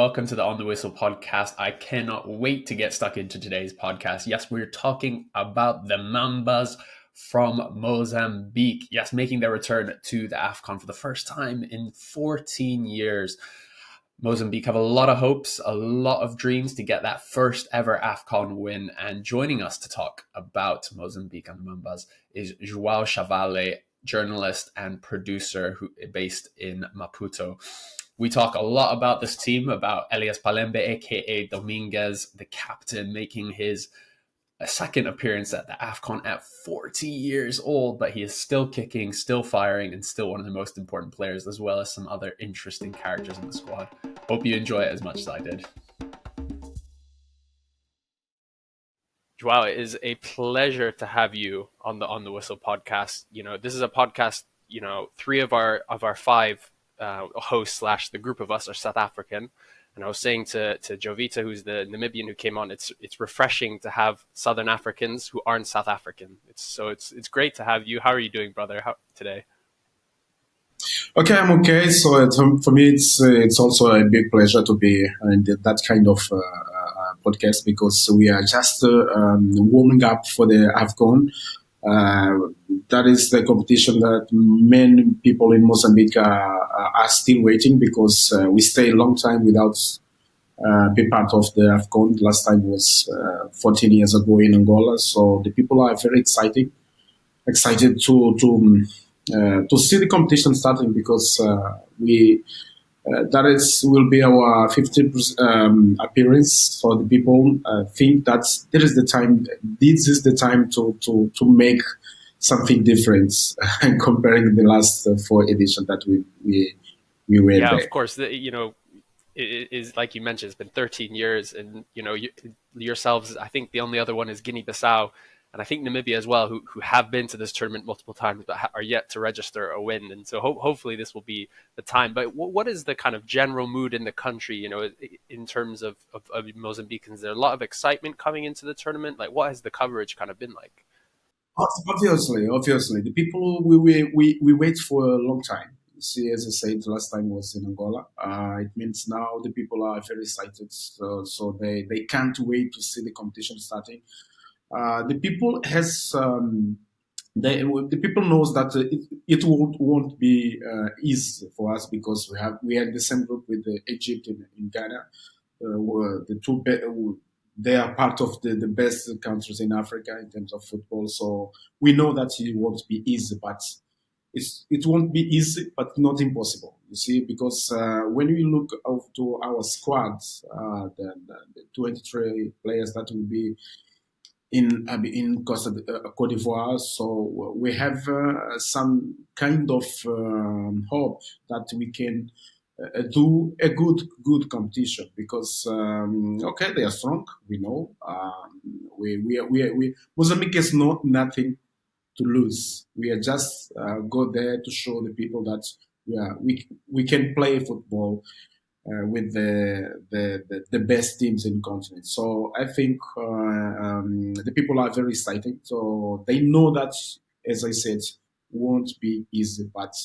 welcome to the On the Whistle podcast. I cannot wait to get stuck into today's podcast. Yes, we're talking about the Mambas from Mozambique. Yes, making their return to the AFCON for the first time in 14 years. Mozambique have a lot of hopes, a lot of dreams to get that first ever AFCON win. And joining us to talk about Mozambique and the Mambas is João Chivale, journalist and producer based in Maputo. We talk a lot about this team, about Elias Palembe, aka Dominguez, the captain, making his second appearance at the AFCON at 40 years old, but he is still kicking, still firing, and still one of the most important players, as well as some other interesting characters in the squad. Hope you enjoy it as much as I did. João, it is a pleasure to have you on the Whistle podcast. You know, this is a podcast. You know, three of our five hosts / the group of us are South African. And I was saying to Jovita, who's the Namibian who came on, it's refreshing to have Southern Africans who aren't South African. It's great to have you. How are you doing, brother? Today? Okay, I'm okay. So for me, it's also a big pleasure to be in that kind of podcast, because we are just warming up for the AFCON. That is the competition that many people in Mozambique are still waiting, because we stay a long time without being part of the AFCON. Last time was 14 years ago in Angola. So the people are very excited to see the competition starting, because will be our 50th appearance. So the people think that this is the time to make something different comparing the last 4 editions that we were there. Yeah, of course. It is like you mentioned, it's been 13 years, and yourselves, I think the only other one is Guinea-Bissau, and I think Namibia as well, who have been to this tournament multiple times, but are yet to register a win. And so hopefully this will be the time. But what is the kind of general mood in the country, in terms of Mozambicans? Is there a lot of excitement coming into the tournament? Like, what has the coverage kind of been like? Obviously, the people, we wait for a long time. See, as I said, the last time was in Angola. It means now the people are very excited, so they can't wait to see the competition starting. The people the people knows that it won't be easy for us, because we had the same group with Egypt in Ghana. The two they are part of the best countries in Africa in terms of football. So we know that it won't be easy, but it won't be easy, but not impossible. You see, because when we look to our squads, the 23 players that will be in Cote d'Ivoire, so we have some kind of hope that we can do a good competition, because they are strong. We know Mozambique is nothing to lose. We are just go there to show the people that we can play football with the best teams in the continent. So I think the people are very excited. So they know that, as I said, won't be easy, but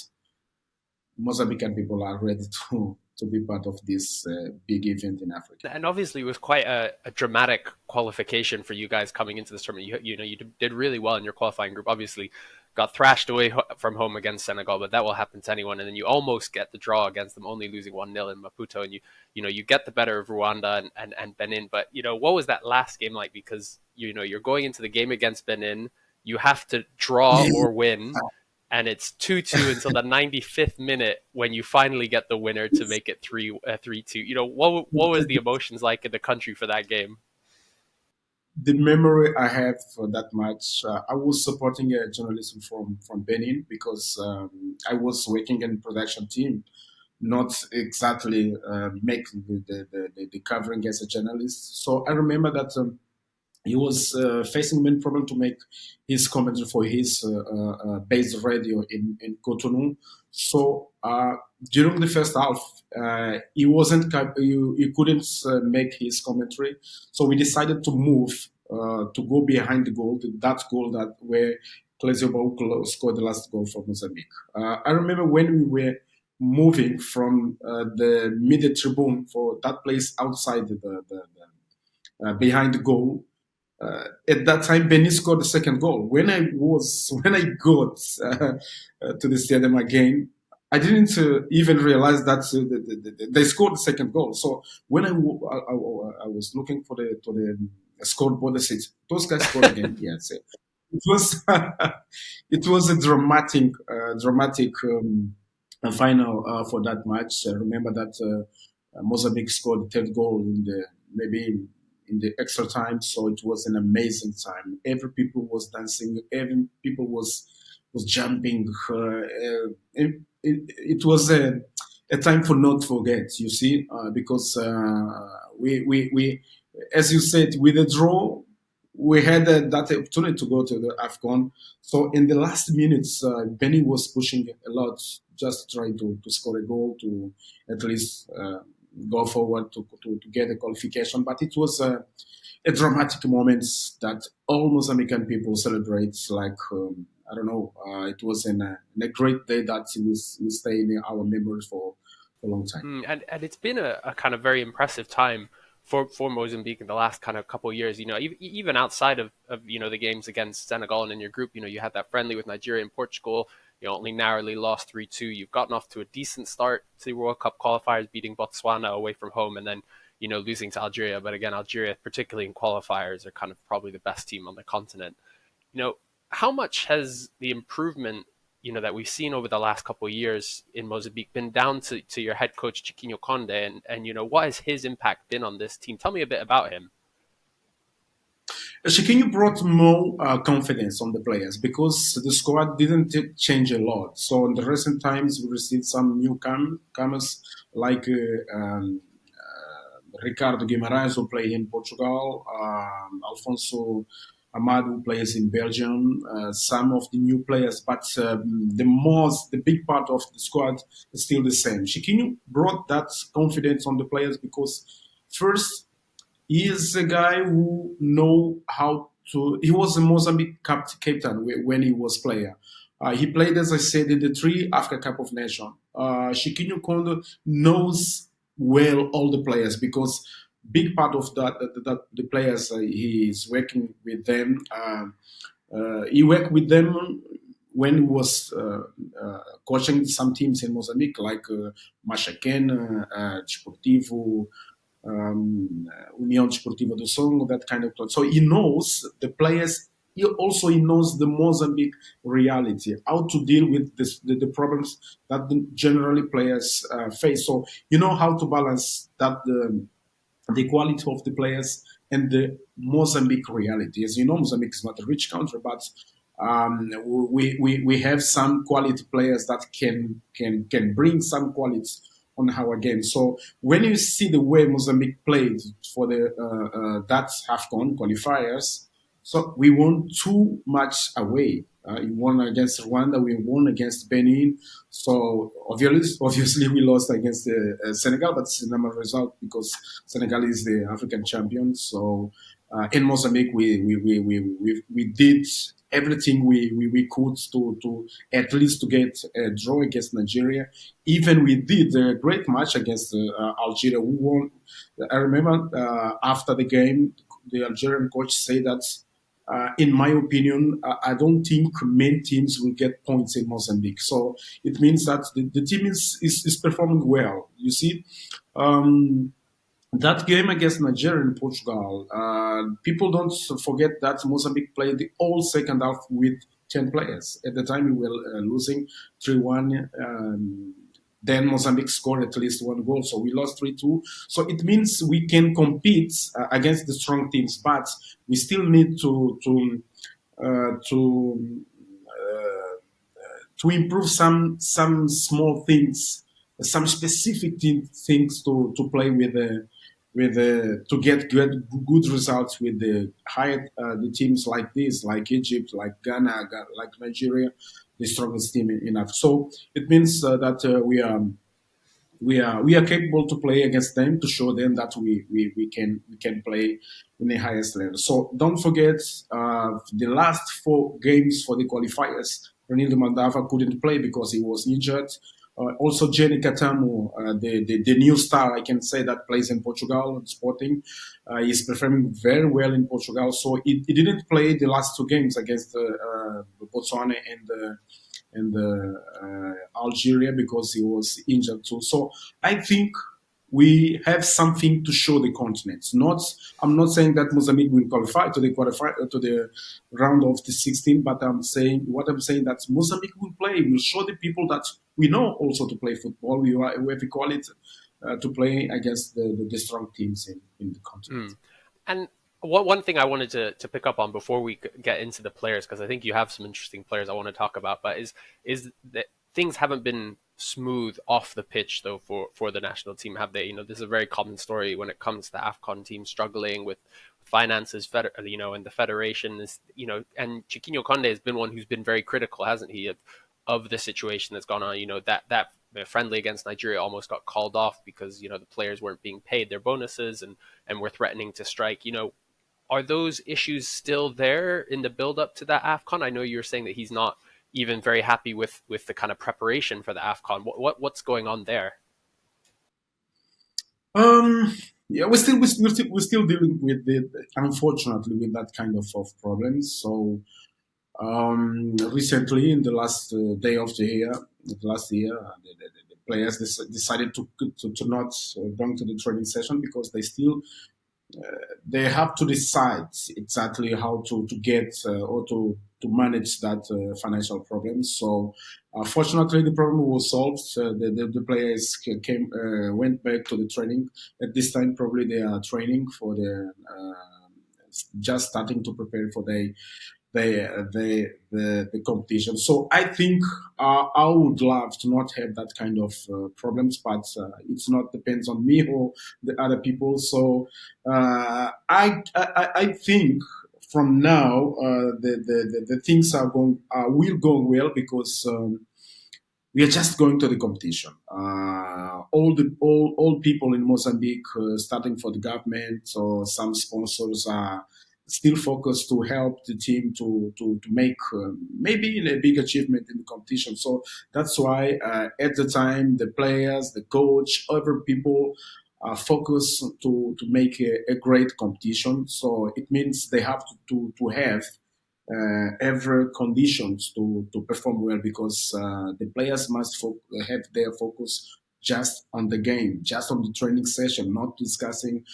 Mozambican people are ready to be part of this big event in Africa. And obviously it was quite a dramatic qualification for you guys coming into this tournament. You did really well in your qualifying group. Obviously got thrashed away from home against Senegal, but that will happen to anyone. And then you almost get the draw against them, only losing 1-0 in Maputo. And you get the better of Rwanda and Benin. But, what was that last game like? Because, you're going into the game against Benin. You have to draw or win. And it's 2-2 until the 95th minute, when you finally get the winner to make it 3-2. What was the emotions like in the country for that game? The memory I have for that match, I was supporting a journalist from Benin, because I was working in production team, not exactly making the covering as a journalist. So I remember that he was facing main problem to make his commentary for his base radio in Cotonou. So during the first half, he couldn't make his commentary. So we decided to move to go behind the goal, that where Clésio Bauclo scored the last goal for Mozambique. I remember when we were moving from the mid tribune for that place outside behind the goal. At that time, Benin scored the second goal. When I got to the stadium again, I didn't even realize that they scored the second goal. So when I was looking for the scoreboard, I said, "Those guys scored again." Yes, it was it was a dramatic final for that match. I remember that Mozambique scored the third goal in the maybe in the extra time, so it was an amazing time. Every people was dancing, every people was jumping. It was a time for not forget. You see, because we as you said, with the draw, we had that opportunity to go to the AFCON. So in the last minutes, Benny was pushing a lot, just trying to score a goal to at least go forward to get a qualification. But it was a dramatic moment that all Mozambican people celebrate. Like I don't know, it was in a great day that will stay in our memories for a long time. And it's been a kind of very impressive time for Mozambique in the last kind of couple of years. Even outside of the games against Senegal and in your group, you had that friendly with Nigeria and Portugal. You only narrowly lost 3-2. You've gotten off to a decent start to the World Cup qualifiers, beating Botswana away from home, and then losing to Algeria. But again, Algeria, particularly in qualifiers, are kind of probably the best team on the continent. How much has the improvement that we've seen over the last couple of years in Mozambique been down to your head coach Chiquinho Conde, and what has his impact been on this team? Tell me a bit about him. Chiquinho brought more confidence on the players because the squad didn't change a lot. So in the recent times, we received some newcomers like Ricardo Guimarães, who play in Portugal, Alfonso Amado, who plays in Belgium, some of the new players, but the big part of the squad is still the same. Chiquinho brought that confidence on the players because first, he is a guy who know how to. He was a Mozambique captain when he was player. He played, as I said, in the 3 Africa Cup of Nations. Chiquinho Kondo knows well all the players because big part of that the players he is working with them. He worked with them when he was coaching some teams in Mozambique, like Machaken, Desportivo, União Desportiva do Songo, that kind of club. So he knows the players. He knows the Mozambique reality, how to deal with the problems that generally players face. So you know how to balance that the quality of the players and the Mozambique reality. As you know, Mozambique is not a rich country, but we have some quality players that can bring some quality on our game. So when you see the way Mozambique played for the that AFCON qualifiers, so we won too much away. We won against Rwanda, we won against Benin. So obviously we lost against Senegal, but it's a normal result because Senegal is the African champion. So in Mozambique, we did everything we could to at least to get a draw against Nigeria. Even we did a great match against Algeria, who won. I remember after the game, the Algerian coach said that, in my opinion, I don't think main teams will get points in Mozambique. So it means that the team is performing well. You see, that game against Nigeria and Portugal, people don't forget that Mozambique played the whole second half with 10 players. At the time, we were losing 3-1. Then Mozambique scored at least one goal, so we lost 3-2. So it means we can compete against the strong teams, but we still need to improve some small things, some specific things to play with to get good results with the the teams like this, like Egypt, like Ghana, like Nigeria, the strongest team in Africa. So it means that we are capable to play against them, to show them that we can play in the highest level. So don't forget the last 4 games for the qualifiers. Ronildo Mandava couldn't play because he was injured. Also, Jenny Catamo, the new star, I can say, that plays in Portugal, Sporting, is performing very well in Portugal. So he didn't play the last two games against Botswana and Algeria because he was injured too. So I think we have something to show the continent. Not, I'm not saying that Mozambique will qualify to the round of the 16, but I'm saying that Mozambique will play. Will show the people that we know also to play football. We have equality to play against the strong teams in the continent. And one thing I wanted to pick up on before we get into the players, because I think you have some interesting players I want to talk about, but is that things haven't been smooth off the pitch though for the national team, have they? This is a very common story when it comes to the AFCON team struggling with finances, and the federation is, and Chiquinho Conde has been one who's been very critical, hasn't he, of the situation that's gone on. That friendly against Nigeria almost got called off because the players weren't being paid their bonuses and were threatening to strike. Are those issues still there in the build up to that AFCON? I know you're saying that he's not even very happy with the kind of preparation for the AFCON. What's going on there? Yeah, we're still dealing with it, unfortunately, with that kind of problems. So recently, in the last day of the last year, the players decided to not go to the training session because they have to decide exactly how to get or to manage that financial problem. So, fortunately, the problem was solved. The players went back to the training. At this time, probably they are training for just starting to prepare for the competition. So I think I would love to not have that kind of problems, but it's not depends on me or the other people. So I think from now the things will go well because. We are just going to the competition. All people in Mozambique, starting for the government or some sponsors, are still focused to help the team to make maybe a big achievement in the competition. So that's why at the time the players, the coach, other people are focused to make a great competition. So it means they have to have every conditions to perform well because the players must have their focus just on the game, just on the training session, not discussing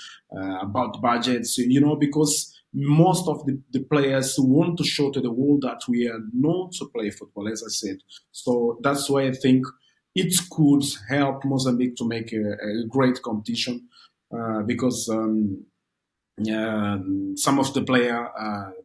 about budgets, because most of the players want to show to the world that we are known to play football, as I said. So that's why I think it could help Mozambique to make a great competition because some of the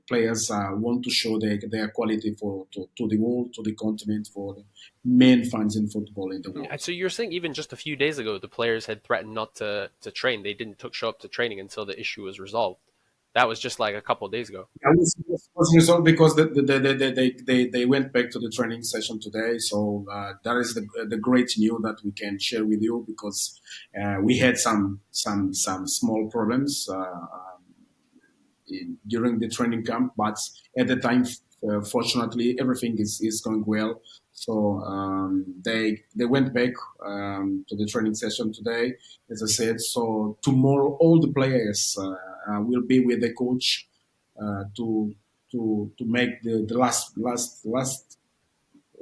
players want to show their quality to the world, to the continent, for the main fans in football in the world. So you're saying even just a few days ago, the players had threatened not to train. They didn't show up to training until the issue was resolved. That was just like a couple of days ago. Yeah, it was resolved because they went back to the training session today. So that is the great news that we can share with you because we had some small problems during the training camp, but at the time, fortunately, everything is going well. So they went back to the training session today, as I said. So tomorrow, all the players will be with the coach to make the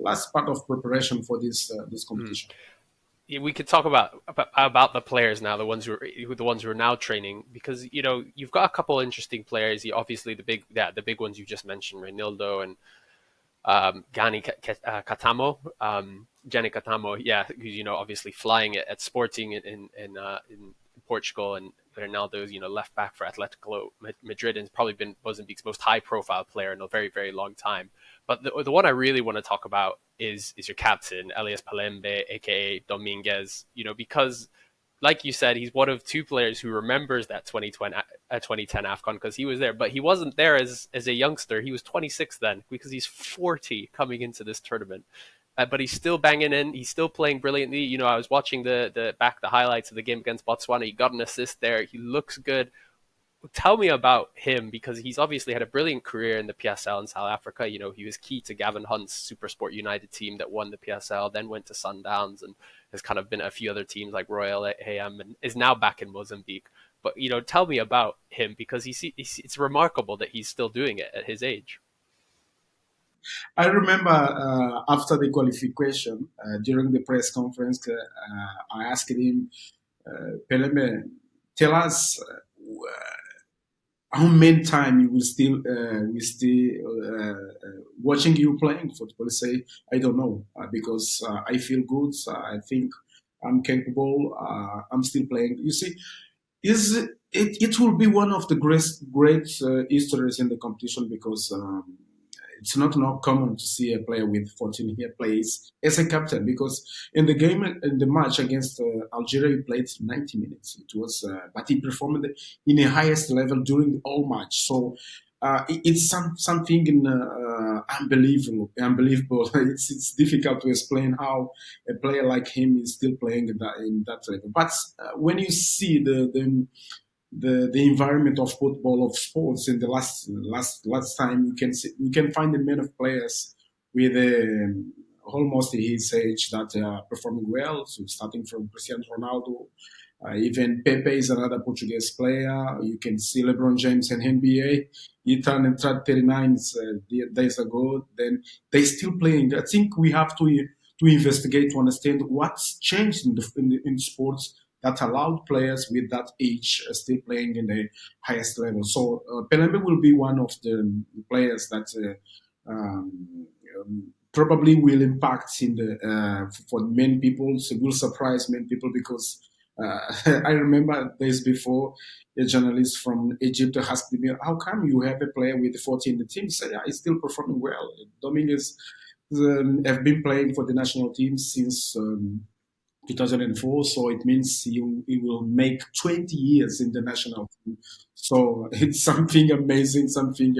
last part of preparation for this competition. We could talk about the players now, the ones who are now training, because you've got a couple interesting players. Obviously, the big ones you just mentioned, Reinildo and Gani Katamo, Gianni Katamo, yeah, who's obviously flying at Sporting in Portugal, and Ronaldo's left back for Atletico Madrid, and has probably been Mozambique's most high profile player in a very, very long time. But the one I really want to talk about is your captain, Elias Palembe, aka Dominguez, because like you said, he's one of two players who remembers that 2010 AFCON because he was there, but he wasn't there as a youngster. He was 26 then because he's 40 coming into this tournament. But he's still banging in. He's still playing brilliantly. I was watching the highlights of the game against Botswana. He got an assist there. He looks good. tell me about him, because he's obviously had a brilliant career in the PSL in South Africa. He was key to Gavin Hunt's SuperSport United team that won the PSL, then went to Sundowns and has kind of been at a few other teams like Royal AM, and is now back in Mozambique. But tell me about him, because it's remarkable that he's still doing it at his age. I remember after the qualification, during the press conference, I asked him, Peleme, tell us how many time you will still watching you playing football. Say, I don't know, because I feel good. I think I'm capable. I'm still playing. You see, it will be one of the great histories in the competition, because it's not common to see a player with 14 year plays as a captain, because in the match against Algeria he played 90 minutes. It was but he performed in the highest level during the whole match. So it's something unbelievable. It's difficult to explain how a player like him is still playing in that level. But when you see the environment of football, of sports in the last time, you can find a man of players with almost his age that are performing well. So starting from Cristiano Ronaldo, even Pepe is another Portuguese player. You can see LeBron James in NBA. He turned 39 days ago. Then they still playing. I think we have to investigate to understand what's changed in sports that allowed players with that age still playing in the highest level. So Pelembe will be one of the players that probably will impact in the for many people. So will surprise many people, because I remember days before a journalist from Egypt asked me, "How come you have a player with 40 in the team?" Say, "Yeah, he's still performing well." Dominguez have been playing for the national team since 2004, so it means he will make 20 years in the national team. So it's something amazing, something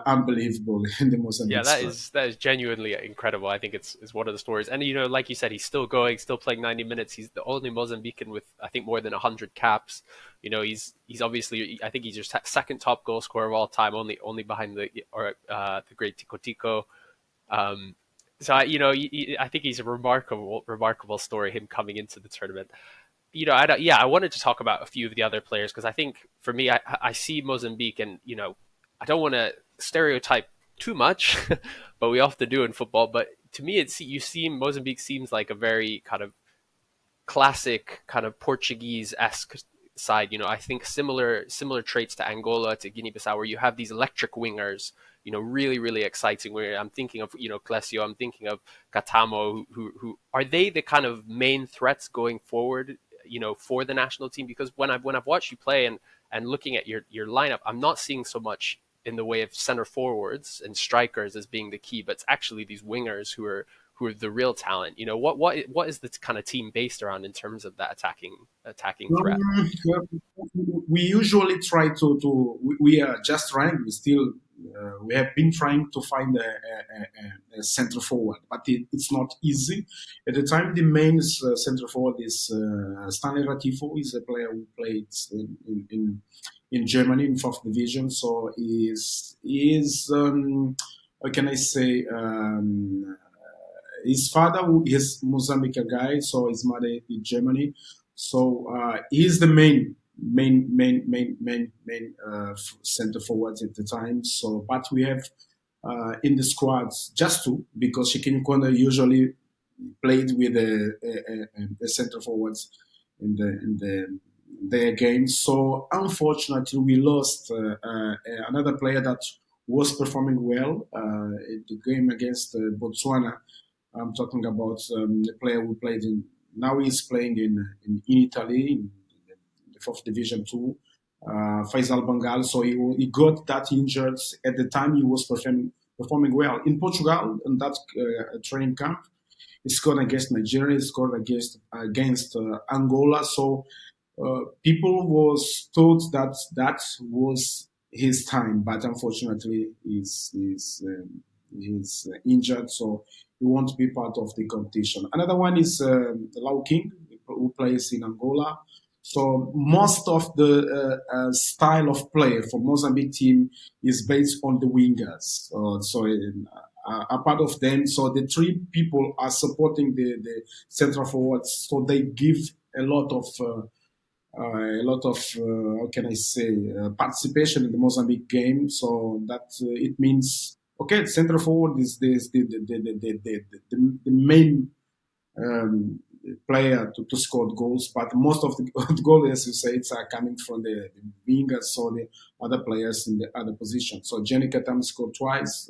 unbelievable in the Yeah, Mozambique that squad. is genuinely incredible. I think it's one of the stories. And like you said, he's still going, still playing 90 minutes. He's the only Mozambican with, I think, more than 100 caps. He's obviously, I think he's your second top goal scorer of all time, only behind the great Tico Tico. Um, so I think he's a remarkable story, him coming into the tournament. I wanted to talk about a few of the other players, because I think for me, I see Mozambique, and I don't want to stereotype too much, but we often do in football. But to me, Mozambique seems like a very kind of classic, kind of Portuguese-esque side. I think similar traits to Angola, to Guinea-Bissau, where you have these electric wingers. Really, really exciting. Where I'm thinking of, Clesio, I'm thinking of Katamo, who are they the kind of main threats going forward, for the national team? Because when I've watched you play, and looking at your lineup, I'm not seeing so much in the way of center forwards and strikers as being the key, but it's actually these wingers who are the real talent. What is the kind of team based around in terms of that attacking threat? We usually try we are just trying, we have been trying to find a center forward, but it's not easy. At the time, the main center forward is Stanley Ratifo. Is a player who played in Germany in fourth division. So is how can I say, his father is Mozambique guy, so his mother is Germany. So he's the main center forwards at the time. So, but we have in the squads just two, because Shikin Konda usually played with the center forwards in their games. So unfortunately, we lost another player that was performing well in the game against Botswana. I'm talking about the player who played in. Now he's playing in Italy in the fourth division too. Faisal Bangal. So he got that injured at the time. He was performing well in Portugal in that training camp. He scored against Nigeria. He scored against Angola. So people was thought that that was his time, but unfortunately he's injured, so he won't be part of the competition. Another one is Lau King, who plays in Angola. So most of the style of play for Mozambique team is based on the wingers. A part of them, so the three people are supporting the central forwards. So they give a lot of how can I say participation in the Mozambique game. So that it means okay, central forward is the main um, player to score goals, but most of the goals, as you say, it's are coming from the wingers or the other players in the other positions. So Jenny Katam scored twice,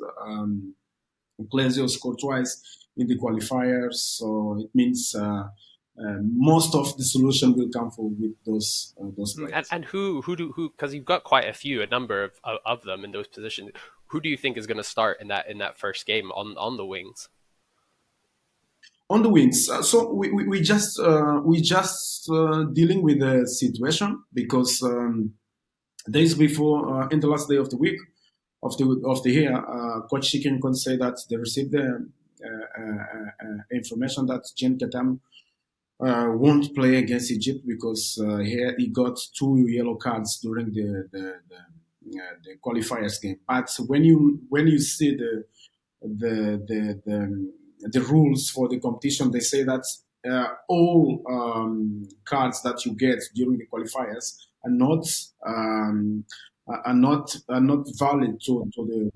Clesio scored twice in the qualifiers. So it means most of the solution will come from with those players. And who because you've got quite a number of them in those positions. Who do you think is going to start in that first game on the wings? On the wings, so we just dealing with the situation because days before in the last day of the week of the year, Coach Chicken can say that they received the information that Jean Katam won't play against Egypt because here he got 2 yellow cards during the qualifiers game. But when you see the rules for the competition, they say that all cards that you get during the qualifiers are not valid to the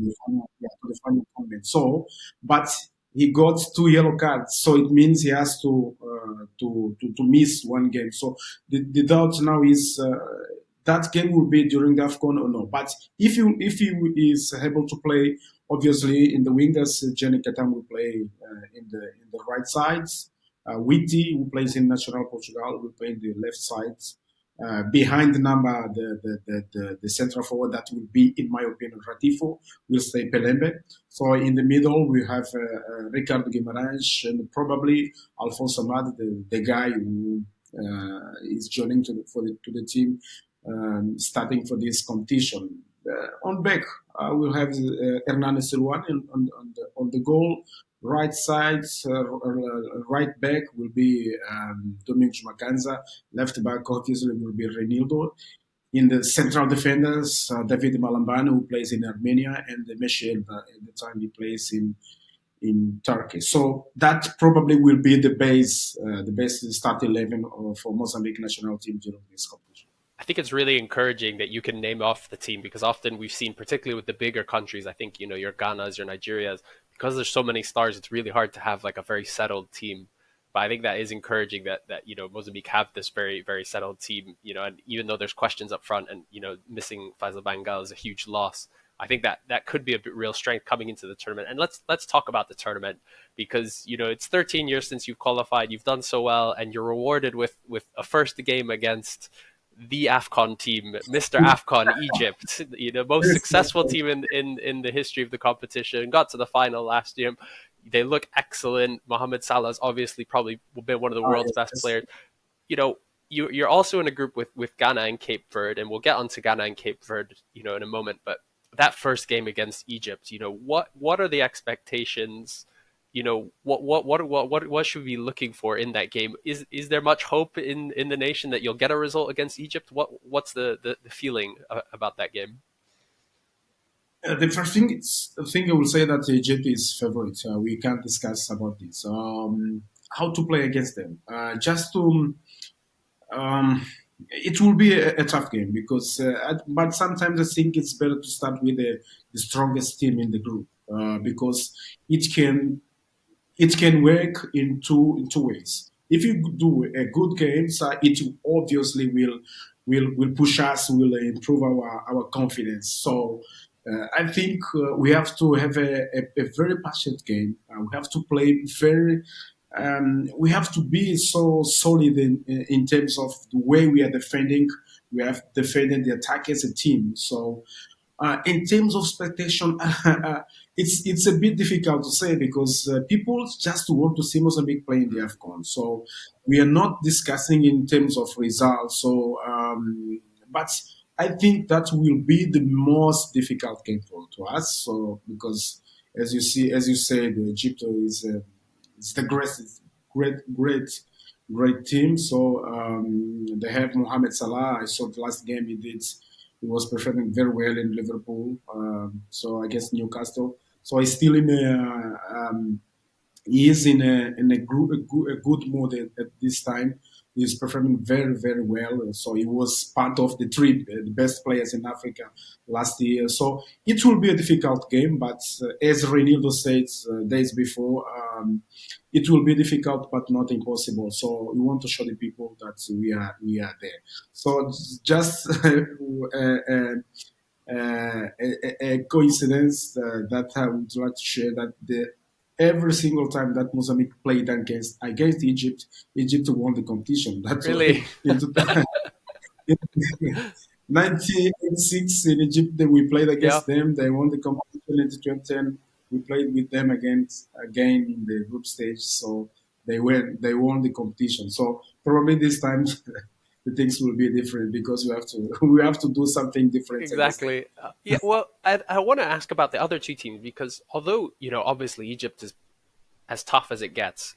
final tournament. So, but he got 2 yellow cards, so it means he has to miss one game. So the doubt now is that game will be during the AFCON or no. But if he is able to play, obviously in the wingers, Jenny Katam will play in the right sides. Witty, who plays in National Portugal, will play in the left sides. Behind the number, the central forward that will be, in my opinion, Ratifo, will stay Pelembe. So in the middle, we have Ricardo Guimarães and probably Alfonso Amad, the guy who is joining to the team, starting for this competition. On back, we'll have Hernani Silwan on the goal. Right side, right back will be Domingos Macanza. Left back, obviously, will be Renildo. In the central defenders, David Malambano, who plays in Armenia, and Michel, at the time he plays in Turkey. So that probably will be the base start 11 for Mozambique national team during this competition. I think it's really encouraging that you can name off the team because often we've seen, particularly with the bigger countries, I think, your Ghanas, your Nigerias, because there's so many stars, it's really hard to have like a very settled team. But I think that is encouraging that Mozambique have this very, very settled team, and even though there's questions up front and, missing Faisal Bangal is a huge loss, I think that could be a real strength coming into the tournament. And let's talk about the tournament because, it's 13 years since you've qualified, you've done so well, and you're rewarded with a first game against the AFCON team, Mr. AFCON Egypt, most successful team in the history of the competition, got to the final last year. They look excellent. Mohamed Salah's obviously probably been one of the world's best players. You're also in a group with Ghana and Cape Verde, and we'll get onto Ghana and Cape Verde, in a moment. But that first game against Egypt, what are the expectations? What should we be looking for in that game? Is there much hope in the nation that you'll get a result against Egypt? What's the feeling about that game? The first thing I will say that Egypt is favorite. We can't discuss about this. How to play against them? It will be a tough game because, but sometimes I think it's better to start with the strongest team in the group because it can work in two ways. If you do a good game, it obviously will push us, will improve our confidence. So I think we have to have a very passionate game. We have to play very. We have to be so solid in terms of the way we are defending. We have defended the attack as a team. So in terms of expectation, it's a bit difficult to say because people just want to see Mozambique play in the AFCON. So we are not discussing in terms of results. So, but I think that will be the most difficult game to us. So because as you said, Egypt is the great team. So they have Mohamed Salah. I saw the last game he did. He was performing very well in Liverpool. So I guess Newcastle. So he's still in he is in a good mood at this time. He's performing very well. So he was part of the three the best players in Africa last year. So it will be a difficult game, but as Reinildo said days before, it will be difficult but not impossible. So we want to show the people that we are there. So just a coincidence that I would like to share that every single time that Mozambique played against Egypt, Egypt won the competition. That's Really? why in 1986 in Egypt we played Yeah. against them. They won the competition in 2010. We played with them again in the group stage. So they won the competition. So probably this time the things will be different because we have to do something different against them. Exactly. Yeah. Well, I want to ask about the other two teams because although obviously Egypt is as tough as it gets,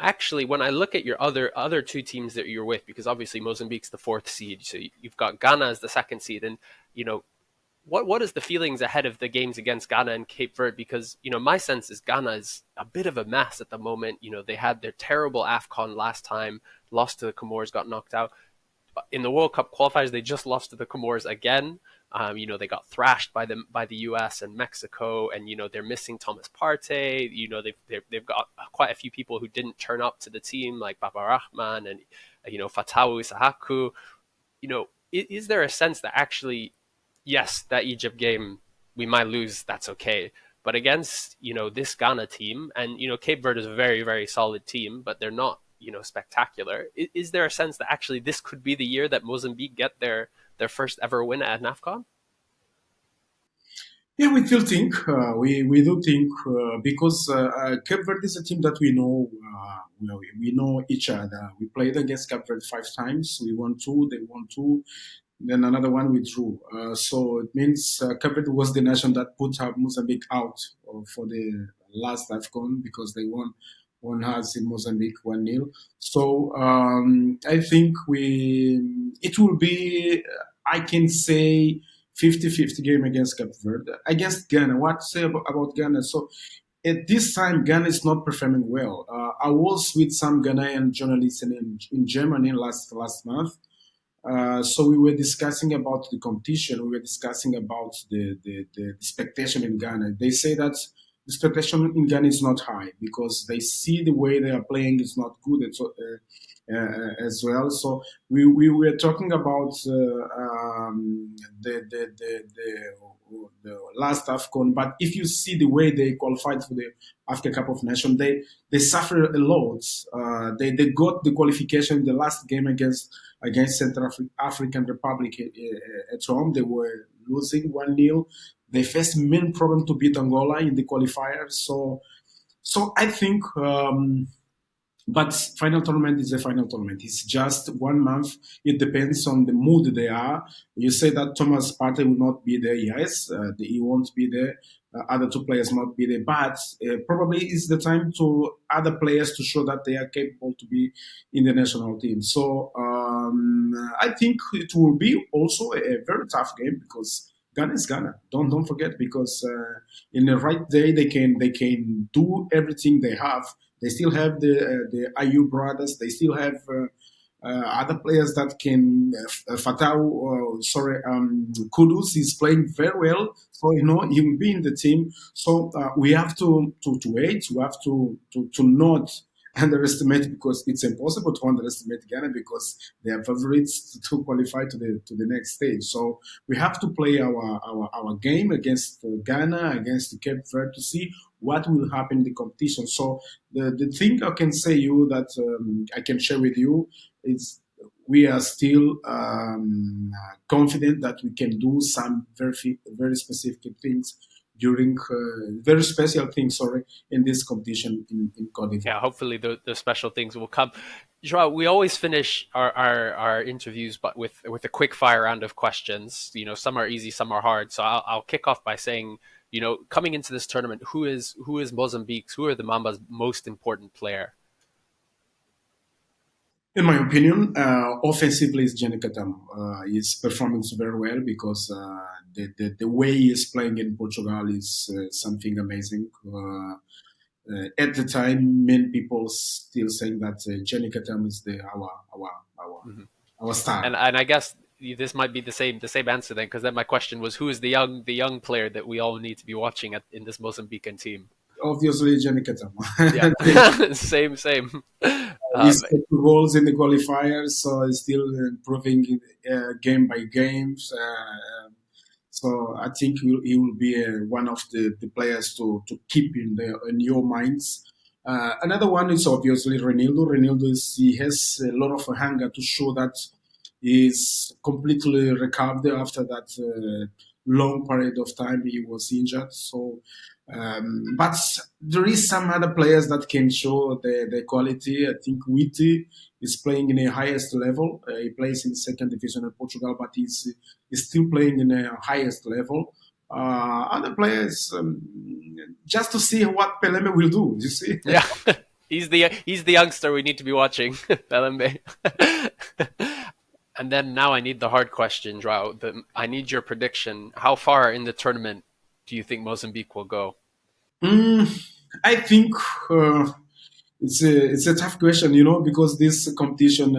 actually when I look at your other two teams that you're with, because obviously Mozambique's the fourth seed, so you've got Ghana as the second seed, and what is the feelings ahead of the games against Ghana and Cape Verde? Because my sense is Ghana is a bit of a mess at the moment. They had their terrible AFCON last time, lost to the Comores, got knocked out. In the World Cup qualifiers, they just lost to the Comores again. They got thrashed by the U.S. and Mexico, and they're missing Thomas Partey. They've got quite a few people who didn't turn up to the team, like Baba Rahman and Fatawu Isahaku. Is there a sense that actually, yes, that Egypt game we might lose, that's okay, but against this Ghana team, and Cape Verde is a very very solid team, but they're not spectacular. Is there a sense that actually this could be the year that Mozambique get their first ever win at an AFCON? Yeah, we still think. We do think because Cape Verde is a team that we know. We know each other. We played against Cape Verde 5 times. We won two. They won two. Then another one we drew. So it means Cape Verde was the nation that put Mozambique out for the last AFCON because they won us in Mozambique 1-0. So I think it will be, I can say, 50-50 game against Cape Verde. Against Ghana, what to say about Ghana? So at this time, Ghana is not performing well. I was with some Ghanaian journalists in Germany last month. So we were discussing about the competition. We were discussing about the expectation in Ghana. They say that the expectation in Ghana is not high because they see the way they are playing is not good as well. So we were talking about the last AFCON, but if you see the way they qualified for the Africa Cup of Nations, they suffer a lot. They got the qualification in the last game against Central African Republic at home. They were losing 1-0. They faced main problem to beat Angola in the qualifiers. So I think. But final tournament is a final tournament. It's just 1 month. It depends on the mood they are. You say that Thomas Partey will not be there. Yes, he won't be there. Other two players not be there. But probably it's the time to other players to show that they are capable to be in the national team. So I think it will be also a very tough game because Ghana is Ghana. Don't forget because in the right day they can do everything they have. They still have the Ayu brothers. They still have other players that can. Kudus is playing very well, so he will be in the team. So we have to wait. We have to not underestimate because it's impossible to underestimate Ghana because they are favorites to qualify to the next stage. So we have to play our game against Ghana, against Cape Verde to see what will happen in the competition. So the thing I can say you that I can share with you is we are still confident that we can do some very specific things during very special things, in this competition in Cote d'Ivoire. Yeah, hopefully the special things will come. João, we always finish our interviews but with a quick fire round of questions. Some are easy, some are hard. So I'll kick off by saying, coming into this tournament, who is Mozambique's, who are the Mambas' most important player? In my opinion, offensively, is Jenny Katam. He's performing very well because the way he is playing in Portugal is something amazing. At the time, many people still saying that Jenny Katam is our star. And I guess this might be the same answer then, because then my question was, who is the young player that we all need to be watching in this Mozambican team? Obviously, Jenny Katam. Yeah, same. He's got 2 goals in the qualifiers, so he's still improving game by game. So I think he will be one of the players to keep in your minds. Another one is obviously Renildo. Renildo he has a lot of hunger to show that he's completely recovered after that long period of time he was injured. So, but there is some other players that can show the quality. I think Witty is playing in the highest level. He plays in the 2nd division of Portugal, but he's still playing in the highest level. Other players, just to see what Peleme will do. You see? Yeah, he's the youngster we need to be watching, Peleme. And then now I need the hard question, João. I need your prediction. How far in the tournament do you think Mozambique will go? I think it's a tough question, because this competition,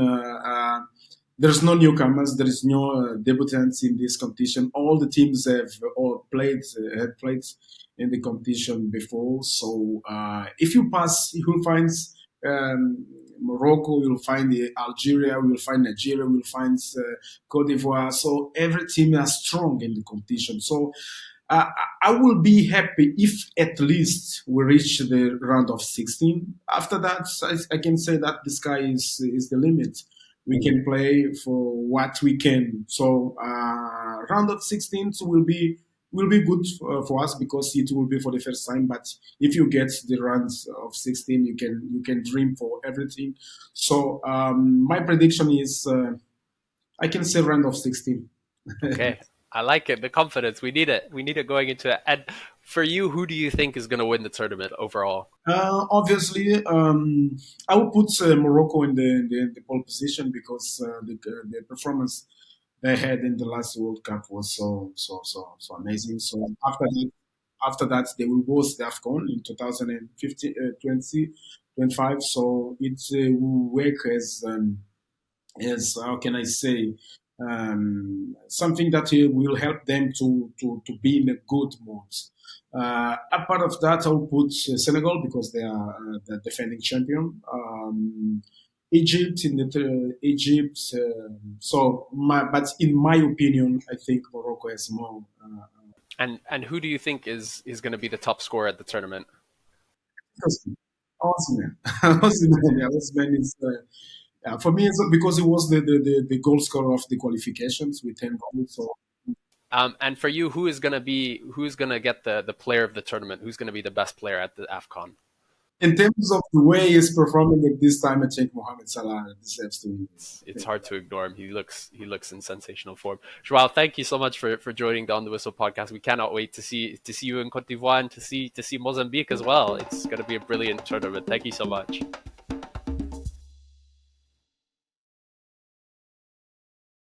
there's no newcomers, there is no debutants in this competition. All the teams had played in the competition before. So if you pass, you'll find Morocco, you'll find Algeria, you'll find Nigeria, you'll find Cote d'Ivoire. So every team is strong in the competition. So I will be happy if at least we reach the round of 16. After that, I can say that the sky is the limit. We can play for what we can. So round of 16 will be good for us because it will be for the first time. But if you get the rounds of 16, you can dream for everything. So my prediction is I can say round of 16. Okay. I like it. The confidence. We need it. We need it going into it. And for you, who do you think is going to win the tournament overall? Obviously, I will put Morocco in the pole position because the performance they had in the last World Cup was so amazing. So after that, they will host the AFCON in 2015, 2025. So it will work as how can I say, something that will help them to be in a good mood. Apart of that, I'll put Senegal because they are the defending champion. Egypt Egypt. But in my opinion, I think Morocco has more. And who do you think is going to be the top scorer at the tournament? Osimhen. Osimhen is. For me, it's because he was the goal scorer of the qualifications with 10 goals. So. And for you, who's going to get the player of the tournament? Who's going to be the best player at the AFCON? In terms of the way he's performing at this time, I think Mohamed Salah deserves to win. It's hard to ignore him. He looks in sensational form. João, thank you so much for joining the On the Whistle podcast. We cannot wait to see you in Cote d'Ivoire and to see Mozambique as well. It's going to be a brilliant tournament. Thank you so much.